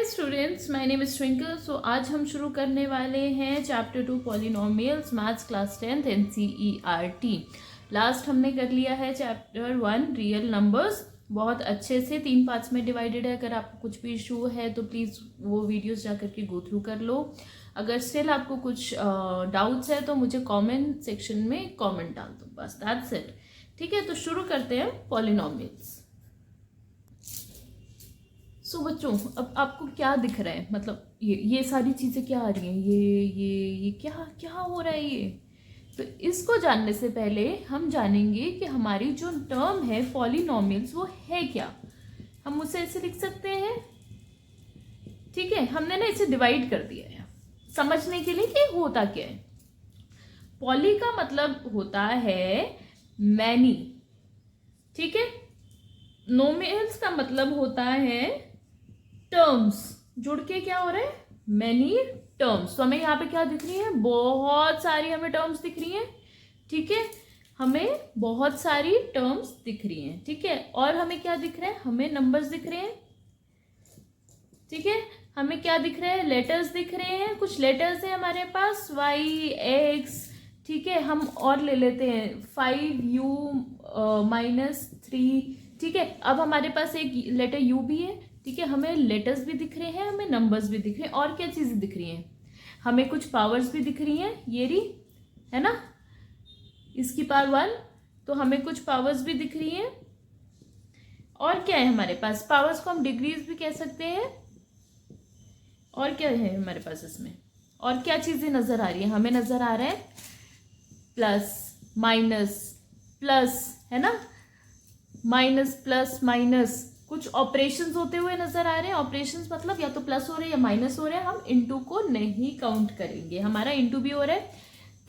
Hi students, my name is Twinkle. So आज हम शुरू करने वाले हैं chapter 2 polynomials, maths class 10th NCERT। Last हमने कर लिया है चैप्टर 1 रियल नंबर्स, बहुत अच्छे से 3 पार्ट्स में डिवाइडेड है। अगर आपको कुछ भी इशू है तो प्लीज़ वो वीडियोस जा करके गो थ्रू कर लो। अगर स्टिल आपको कुछ डाउट्स है तो मुझे कमेंट सेक्शन में कमेंट डाल दो, बस दैट्स इट। ठीक है, तो शुरू करते हैं पॉलिनोमियल्स। सो बच्चों, अब आपको क्या दिख रहा है? मतलब ये सारी चीज़ें क्या आ रही हैं? ये क्या क्या हो रहा है ये? तो इसको जानने से पहले हम जानेंगे कि हमारी जो टर्म है पॉलिनोमियल्स वो है क्या। हम उसे ऐसे लिख सकते हैं। ठीक है, हमने ना इसे डिवाइड कर दिया है समझने के लिए कि होता क्या है। पॉली का मतलब होता है मैनी, ठीक है। नोमियल्स का मतलब होता है टर्म्स, जुड़ के क्या हो रहा है? Many terms. तो हमें यहाँ पे क्या दिख रही है? बहुत सारी हमें टर्म्स दिख रही हैं, ठीक है। हमें बहुत सारी टर्म्स दिख रही हैं, ठीक है। और हमें क्या दिख रहा है? हमें नंबर्स दिख रहे हैं, ठीक है। हमें क्या दिख रहा है? लेटर्स दिख रहे हैं। कुछ लेटर्स है हमारे पास, Y, X, ठीक है। हम और ले लेते हैं 5U-3, ठीक है। अब हमारे पास एक लेटर U भी है, ठीक है। हमें लेटर्स भी दिख रहे हैं, हमें नंबर्स भी दिख रहे हैं। और क्या चीज़ें दिख रही हैं? हमें कुछ पावर्स भी दिख रही हैं, ये रही है ना, इसकी पावर 1। तो हमें कुछ पावर्स भी दिख रही हैं। और क्या है हमारे पास? पावर्स को हम डिग्रीज भी कह सकते हैं। और क्या है हमारे पास इसमें? और क्या चीज़ें नज़र आ रही है? हमें नज़र आ रहा है प्लस माइनस प्लस, है ना, माइनस प्लस माइनस। कुछ ऑपरेशंस होते हुए नजर आ रहे हैं। ऑपरेशंस मतलब या तो प्लस हो रहे हैं या माइनस हो रहे हैं। हम इंटू को नहीं काउंट करेंगे। हमारा इंटू भी हो रहा है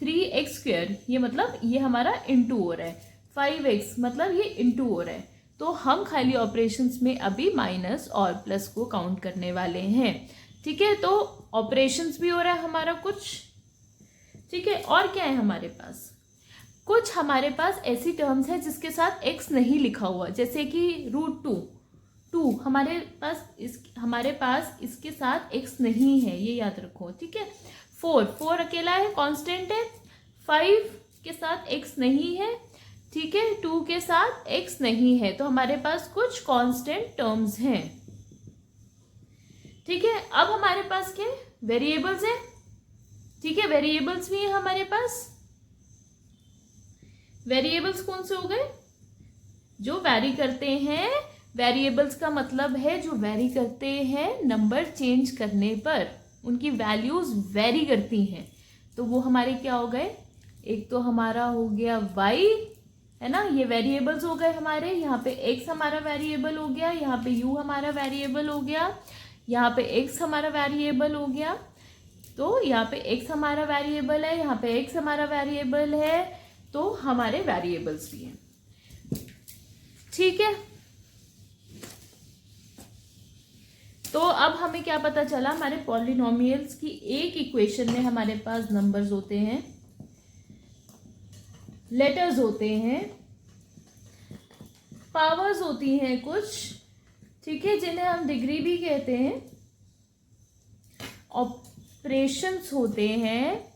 3x², ये मतलब ये हमारा इंटू हो रहा है। 5x मतलब ये इंटू हो रहा है। तो हम खाली ऑपरेशंस में अभी माइनस और प्लस को काउंट करने वाले हैं, ठीक है। तो ऑपरेशंस भी हो रहा है हमारा कुछ, ठीक है। और क्या है हमारे पास? कुछ हमारे पास ऐसी टर्म्स है जिसके साथ x नहीं लिखा हुआ, जैसे कि √2 हमारे पास इसके साथ x नहीं है, ये याद रखो, ठीक है। 4 अकेला है, कांस्टेंट है। 5 के साथ x नहीं है, ठीक है। 2 के साथ x नहीं है। तो हमारे पास कुछ कांस्टेंट टर्म्स हैं, ठीक है। अब हमारे पास क्या? वेरिएबल्स है, ठीक है। वेरिएबल्स भी है हमारे पास। वेरिएबल्स कौन से हो गए? जो वैरी करते हैं। वेरिएबल्स का मतलब है जो वैरी करते हैं नंबर चेंज करने पर, उनकी वैल्यूज वैरी करती हैं। तो वो हमारे क्या हो गए? एक तो हमारा हो गया y, है ना, ये वेरिएबल्स हो गए हमारे। यहाँ पे x हमारा वेरिएबल हो गया, यहाँ पे u हमारा वेरिएबल हो गया, यहाँ पे x हमारा वेरिएबल हो गया। तो यहाँ पे x हमारा वेरिएबल है, यहाँ पे x हमारा वेरिएबल है। तो हमारे वेरिएबल्स भी हैं, ठीक है। तो अब हमें क्या पता चला? हमारे पॉलिनोमियल्स की एक इक्वेशन में हमारे पास नंबर्स होते हैं, लेटर्स होते हैं, पावर्स होती हैं कुछ, ठीक है, जिन्हें हम डिग्री भी कहते हैं। ऑपरेशंस होते हैं,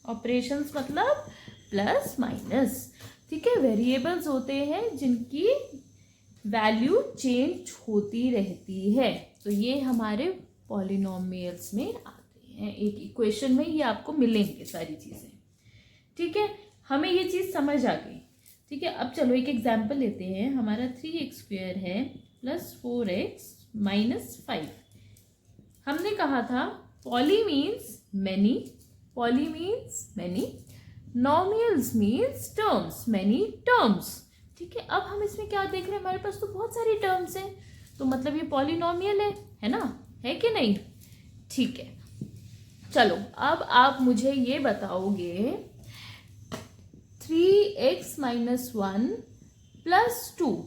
ऑपरेशंस मतलब प्लस माइनस, ठीक है। वेरिएबल्स होते हैं जिनकी वैल्यू चेंज होती रहती है। तो ये हमारे पॉलिनोमियल्स में आते हैं। एक इक्वेशन में ये आपको मिलेंगे सारी चीज़ें, ठीक है। हमें ये चीज़ समझ आ गई, ठीक है। अब चलो एक एग्जाम्पल लेते हैं। हमारा 3x² है प्लस 4x माइनस 5। हमने कहा था poly means many, poly means many, nomials means terms, many terms, ठीक है। अब हम इसमें क्या देख रहे हैं? हमारे पास तो बहुत सारी टर्म्स हैं, तो मतलब ये पॉलिनोमियल है ना, है कि नहीं? ठीक है, चलो अब आप मुझे ये बताओगे 3x - 1 + 2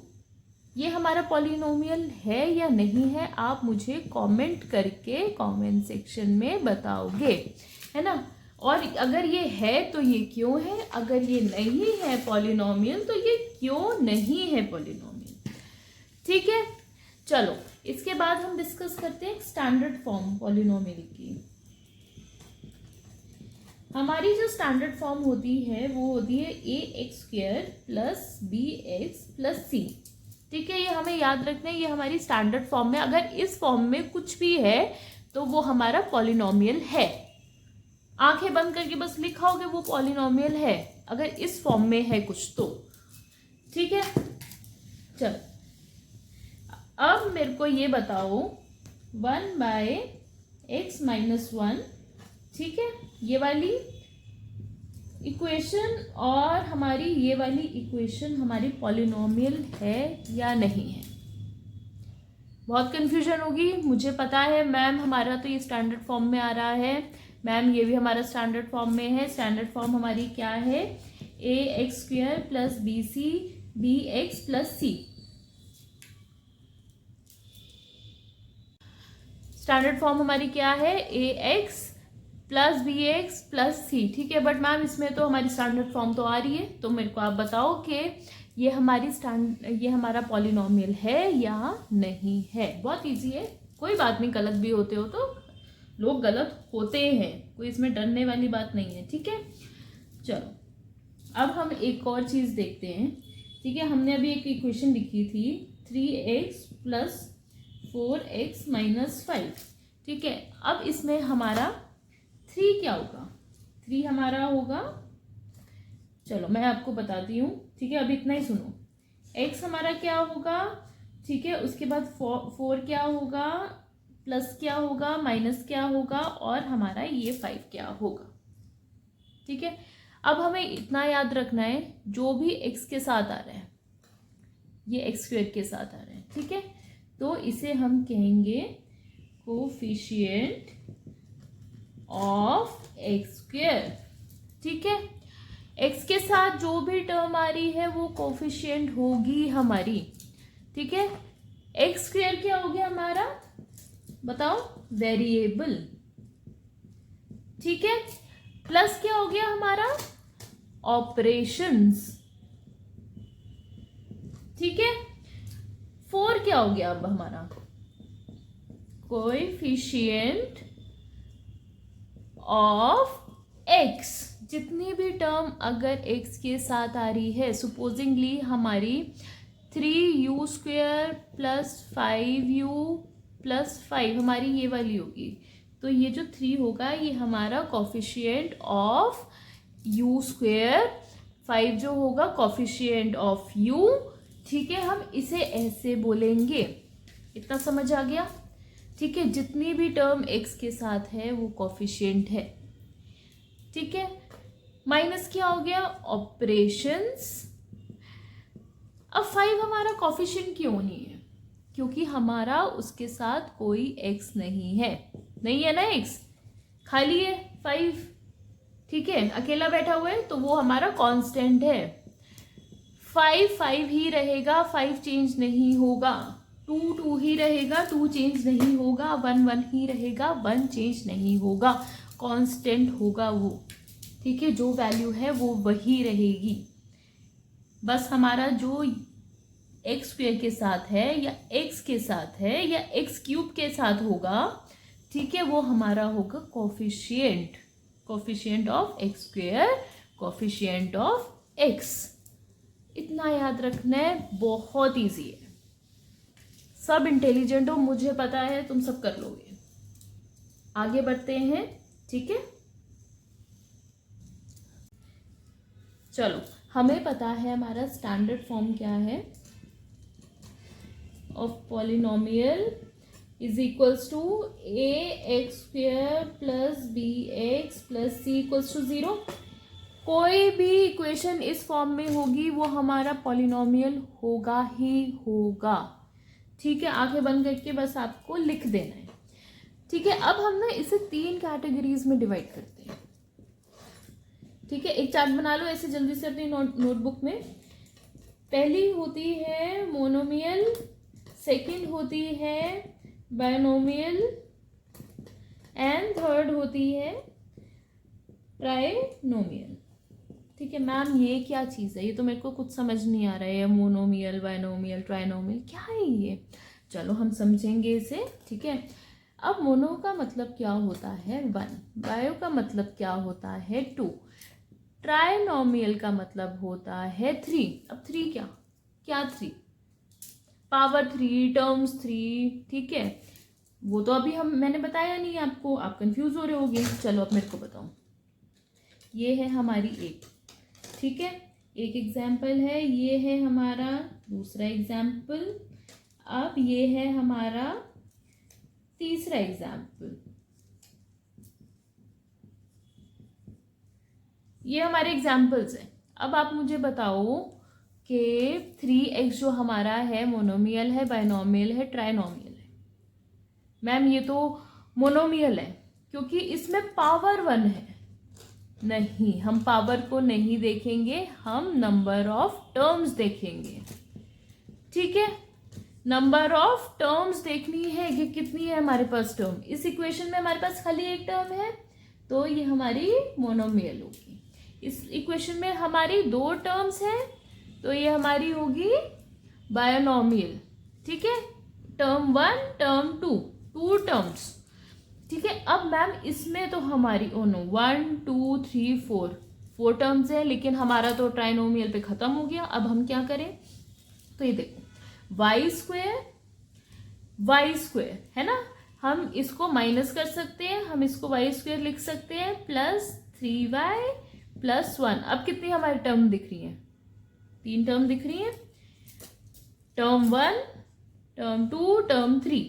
ये हमारा पॉलिनोमियल है या नहीं है? आप मुझे कमेंट करके कमेंट सेक्शन में बताओगे, है ना। और अगर ये है तो ये क्यों है, अगर ये नहीं है पॉलिनोमियल तो ये क्यों नहीं है पॉलिनोमियल, ठीक है। चलो इसके बाद हम डिस्कस करते हैं स्टैंडर्ड फॉर्म पॉलिनोमियल की। हमारी जो स्टैंडर्ड फॉर्म होती है वो होती है ax² plus bx plus c। ठीक है, ये हमें याद रखना है, ये हमारी स्टैंडर्ड फॉर्म में, अगर इस फॉर्म में कुछ भी है तो वो हमारा पॉलिनोमियल है। आंखें बंद करके बस लिखाओगे वो पॉलिनोमियल है, अगर इस फॉर्म में है कुछ तो। ठीक है, चल अब मेरे को ये बताओ 1/x-1, ठीक है, ये वाली इक्वेशन और हमारी ये वाली इक्वेशन हमारी पॉलिनोमियल है या नहीं है। बहुत कंफ्यूजन होगी, मुझे पता है मैम, हमारा तो ये स्टैंडर्ड फॉर्म में आ रहा है, मैम ये भी हमारा स्टैंडर्ड फॉर्म में है। स्टैंडर्ड फॉर्म हमारी क्या है, ax² plus bx plus c। Standard form हमारी क्या है, ax plus bx plus c। ठीक है, बट मैम इसमें तो हमारी स्टैंडर्ड फॉर्म तो आ रही है, तो मेरे को आप बताओ कि ये हमारा पॉलिनोमियल है या नहीं है। बहुत इजी है, कोई बात नहीं, गलत भी होते हो तो लोग गलत होते हैं, कोई इसमें डरने वाली बात नहीं है। ठीक है, चलो अब हम एक और चीज़ देखते हैं। ठीक है, हमने अभी एक इक्वेशन लिखी थी 3x प्लस 4x माइनस 5। ठीक है, अब इसमें हमारा 3 क्या होगा, 3 हमारा होगा, चलो मैं आपको बताती हूँ। ठीक है, अभी इतना ही सुनो, x हमारा क्या होगा, ठीक है, उसके बाद 4 क्या होगा, प्लस क्या होगा, माइनस क्या होगा, और हमारा ये 5 क्या होगा। ठीक है, अब हमें इतना याद रखना है, जो भी x के साथ आ रहा है ये x² के साथ आ रहा है। ठीक है, तो इसे हम कहेंगे कोफिशिएंट ऑफ x²। ठीक है, x के साथ जो भी टर्म आ रही है वो कोफिशिएंट होगी हमारी। ठीक है, x² क्या हो गया हमारा, बताओ, वेरिएबल। ठीक है, प्लस क्या हो गया हमारा, ऑपरेशंस। ठीक है, 4 क्या हो गया अब हमारा, कोएफिशिएंट ऑफ x। जितनी भी टर्म अगर x के साथ आ रही है, सुपोजिंगली हमारी 3u² प्लस 5u प्लस 5 हमारी ये वाली होगी, तो ये जो 3 होगा ये हमारा कोफिशिएंट ऑफ u², 5 जो होगा कोफिशिएंट ऑफ u। ठीक है, हम इसे ऐसे बोलेंगे। इतना समझ आ गया। ठीक है, जितनी भी टर्म x के साथ है वो कोफिशिएंट है। ठीक है, माइनस क्या हो गया, ऑपरेशंस। अब 5 हमारा कोफिशिएंट क्यों नहीं है, क्योंकि हमारा उसके साथ कोई x नहीं है, नहीं है ना, x खाली है 5। ठीक है, अकेला बैठा हुआ है तो वो हमारा कांस्टेंट है। 5 ही रहेगा, 5 चेंज नहीं होगा। 2 ही रहेगा, 2 चेंज नहीं होगा। 1 ही रहेगा, 1 चेंज नहीं होगा। कांस्टेंट होगा वो। ठीक है, जो वैल्यू है वो वही रहेगी। बस हमारा जो x² के साथ है या x के साथ है या x³ के साथ होगा, ठीक है, वो हमारा होगा coefficient, coefficient of x², coefficient of x। इतना याद रखना है, बहुत इजी है। सब इंटेलिजेंट हो, मुझे पता है, तुम सब कर लोगे। आगे बढ़ते हैं। ठीक है, चलो हमें पता है हमारा स्टैंडर्ड फॉर्म क्या है of polynomial is equals to ax² plus bx plus c equals to 0। कोई भी इक्वेशन इस फॉर्म में होगी वो हमारा पॉलिनोमियल होगा ही होगा। ठीक है, आंखें बंद करके बस आपको लिख देना है। ठीक है, अब हम ना इसे 3 कैटेगरीज में डिवाइड करते हैं। ठीक है, एक चार्ट बना लो ऐसे जल्दी से अपनी नोटबुक में। पहली होती है मोनोमियल, सेकंड होती है बायनोमियल एंड थर्ड होती है ट्राइनोमियल। ठीक है मैम, ये क्या चीज़ है, ये तो मेरे को कुछ समझ नहीं आ रहा है। मोनोमियल, बायनोमियल, ट्राइनोमियल क्या है ये? चलो हम समझेंगे इसे, ठीक है। अब मोनो का मतलब क्या होता है 1, बायो का मतलब क्या होता है 2, ट्राइनोमियल का मतलब होता है 3। अब 3 क्या क्या 3, पावर 3, टर्म्स 3, ठीक है। वो तो अभी मैंने बताया नहीं आपको, आप कंफ्यूज हो रहे होगे। चलो अब मेरे को बताओ, ये है हमारी एक, ठीक है, एक एग्जाम्पल है, ये है हमारा दूसरा एग्जाम्पल, अब ये है हमारा तीसरा एग्जाम्पल। ये हमारे एग्जाम्पल्स हैं। अब आप मुझे बताओ कि 3x जो हमारा है मोनोमियल है, बाइनोमियल है, ट्राइनोमियल है। मैम ये तो मोनोमियल है क्योंकि इसमें पावर 1 है। नहीं, हम पावर को नहीं देखेंगे, हम नंबर ऑफ टर्म्स देखेंगे, ठीक है। नंबर ऑफ टर्म्स देखनी है कि कितनी है हमारे पास टर्म। इस इक्वेशन में हमारे पास खाली एक टर्म है तो ये हमारी मोनोमियल होगी। इस इक्वेशन में हमारी 2 टर्म्स हैं तो ये हमारी होगी बायोनोमियल, ठीक है। टर्म 1, टर्म 2, 2 टर्म्स, ठीक है। अब मैम इसमें तो हमारी 1 2 3 4 टर्म्स है, लेकिन हमारा तो ट्राइनोमियल पे खत्म हो गया। अब हम क्या करें, तो ये देखो वाई स्क्वेयर है ना, हम इसको माइनस कर सकते हैं, हम इसको वाई स्क्वेयर लिख सकते हैं प्लस 3y प्लस 1। अब कितनी हमारी टर्म दिख रही है, 3 टर्म दिख रही है, टर्म 1, टर्म 2, टर्म 3।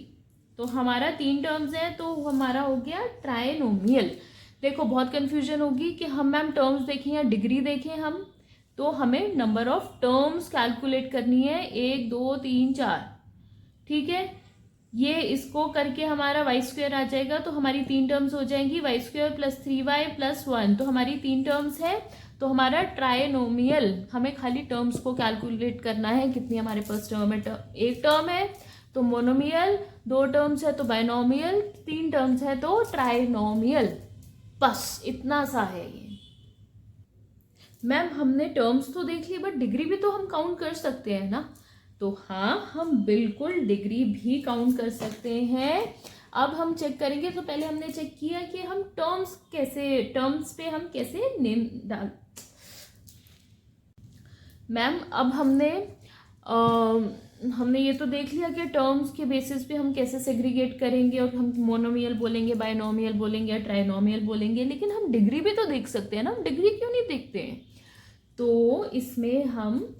तो हमारा 3 टर्म्स है तो हमारा हो गया ट्राइनोमियल। देखो बहुत कंफ्यूजन होगी कि हम मैम टर्म्स देखें या डिग्री देखें, हम तो हमें नंबर ऑफ टर्म्स कैलकुलेट करनी है, 1 2 3 4, ठीक है। ये इसको करके हमारा वाई स्क्वेयर आ जाएगा तो हमारी 3 टर्म्स हो जाएंगी, Y square plus 3y plus 1, तो हमारी 3 टर्म्स है। तो हमारा ट्राइनोमियल, हमें खाली टर्म्स को कैलकुलेट करना है, कितनी हमारे पास टर्म है, एक टर्म है तो मोनोमियल, 2 टर्म्स है तो बाइनोमियल, 3 टर्म्स है तो ट्राइनोमियल। बस इतना सा है ये। मैम हमने टर्म्स तो देख ली बट डिग्री भी तो हम काउंट कर सकते हैं ना, तो हाँ हम बिल्कुल डिग्री भी काउंट कर सकते हैं। अब हम चेक करेंगे, तो पहले हमने चेक किया कि हम टर्म्स पे हम कैसे नेम डाल। मैम अब हमने ये तो देख लिया कि टर्म्स के बेसिस पे हम कैसे सेग्रीगेट करेंगे और हम मोनोमियल बोलेंगे, बाइनोमियल बोलेंगे, ट्राइनोमियल बोलेंगे, लेकिन हम डिग्री भी तो देख सकते हैं ना, हम डिग्री क्यों नहीं देखते हैं। तो इसमें हम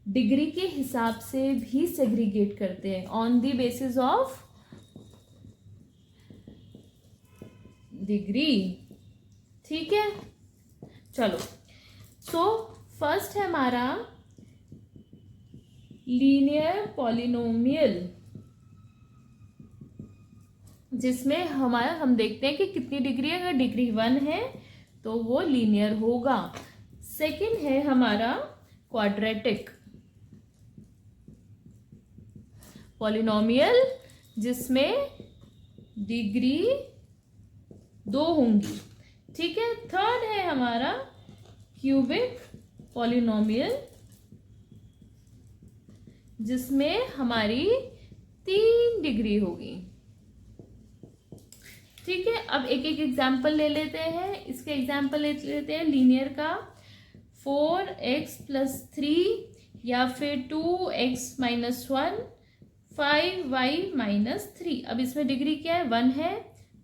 डिग्री के हिसाब से भी सेग्रीगेट करते हैं on the basis of degree, ठीक है। चलो सो फर्स्ट है हमारा लीनियर पॉलिनोमियल, जिसमें हम देखते हैं कि कितनी डिग्री है, अगर डिग्री 1 है तो वो लीनियर होगा। सेकंड है हमारा क्वाड्रेटिक पॉलिनोमियल, जिसमें डिग्री 2 होंगी, ठीक है। थर्ड है हमारा क्यूबिक पॉलिनोमियल, जिसमें हमारी 3 डिग्री होगी, ठीक है। अब एक एक एग्जाम्पल ले लेते हैं। इसके एग्जाम्पल ले लेते हैं लीनियर का, 4x प्लस 3 या फिर 2x माइनस 1, 5y माइनस 3। अब इसमें डिग्री क्या है, 1 है,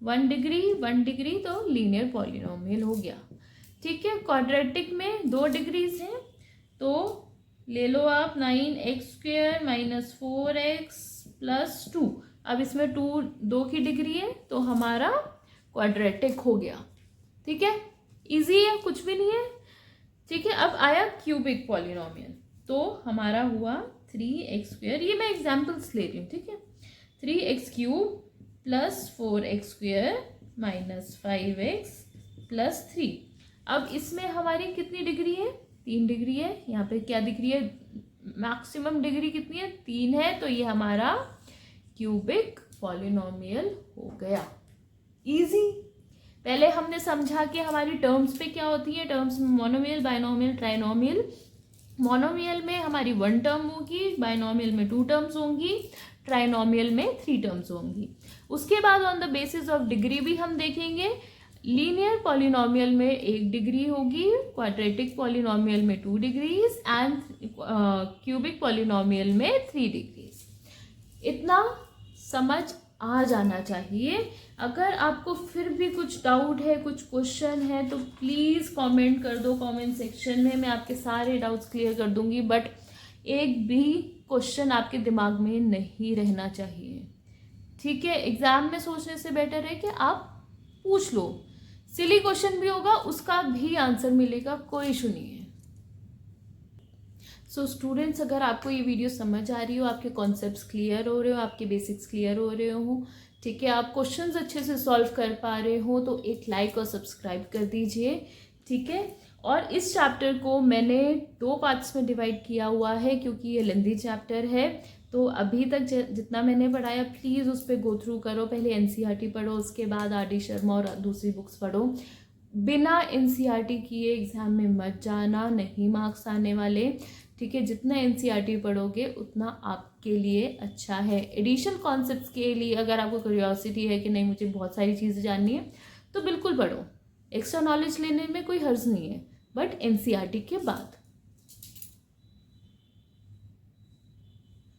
1 डिग्री, तो लीनियर पॉलिनोमियल हो गया, ठीक है। क्वाड्रेटिक में 2 डिग्रीज हैं तो ले लो आप 9x² माइनस 4x प्लस 2। अब इसमें 2 की डिग्री है तो हमारा क्वाड्रेटिक हो गया, ठीक है। इजी है, कुछ भी नहीं है, ठीक है। अब आया क्यूबिक पॉलिनोमियल, तो हमारा हुआ 3x², ये मैं एग्जाम्पल्स ले रही हूँ, ठीक है। 3x³ plus 4x² minus 5x plus 3। अब इसमें हमारी कितनी डिग्री है, 3 डिग्री है। यहाँ पे क्या दिख रही है, मैक्सिमम डिग्री कितनी है, 3 है, तो ये हमारा क्यूबिक पॉलिनोमियल हो गया। इजी। पहले हमने समझा कि हमारी टर्म्स पे क्या होती है, टर्म्स में मोनोमियल, बाइनोमियल, ट्राइनोमियल। मोनोमियल में हमारी 1 टर्म होगी, बाइनोमियल में 2 टर्म्स होंगी, ट्राइनोमियल में 3 टर्म्स होंगी। उसके बाद on the basis of degree भी हम देखेंगे। लीनियर पॉलिनोमियल में 1 डिग्री होगी, क्वाड्रेटिक पॉलिनोमियल में 2 डिग्रीज एंड क्यूबिक पॉलिनोमियल में 3 डिग्रीज। इतना समझ आ जाना चाहिए। अगर आपको फिर भी कुछ डाउट है, कुछ क्वेश्चन है, तो प्लीज़ कमेंट कर दो कमेंट सेक्शन में, मैं आपके सारे डाउट्स क्लियर कर दूंगी। बट एक भी क्वेश्चन आपके दिमाग में नहीं रहना चाहिए, ठीक है। एग्जाम में सोचने से बेटर है कि आप पूछ लो, सिली क्वेश्चन भी होगा उसका भी आंसर मिलेगा, कोई इशू नहीं है। सो स्टूडेंट्स, अगर आपको ये वीडियो समझ आ रही हो, आपके कॉन्सेप्ट्स क्लियर हो रहे हो, आपके बेसिक्स क्लियर हो रहे हो, ठीक है, आप क्वेश्चंस अच्छे से सॉल्व कर पा रहे हो, तो एक लाइक और सब्सक्राइब कर दीजिए, ठीक है। और इस चैप्टर को मैंने 2 पार्ट्स में डिवाइड किया हुआ है क्योंकि ये लेंथी चैप्टर है। तो अभी तक जितना मैंने पढ़ाया प्लीज़ उस पर गो थ्रू करो। पहले एनसीईआरटी पढ़ो, उसके बाद आर डी शर्मा और दूसरी बुक्स पढ़ो। बिना एनसीईआरटी किए एग्जाम में मत जाना, नहीं मार्क्स आने वाले, ठीक है। जितना एनसीईआरटी पढ़ोगे उतना आपके लिए अच्छा है। एडिशन कॉन्सेप्ट्स के लिए अगर आपको क्यूरियोसिटी है कि नहीं मुझे बहुत सारी चीज़ें जाननी है, तो बिल्कुल पढ़ो, एक्स्ट्रा नॉलेज लेने में कोई हर्ज नहीं है, बट एनसीईआरटी के बाद।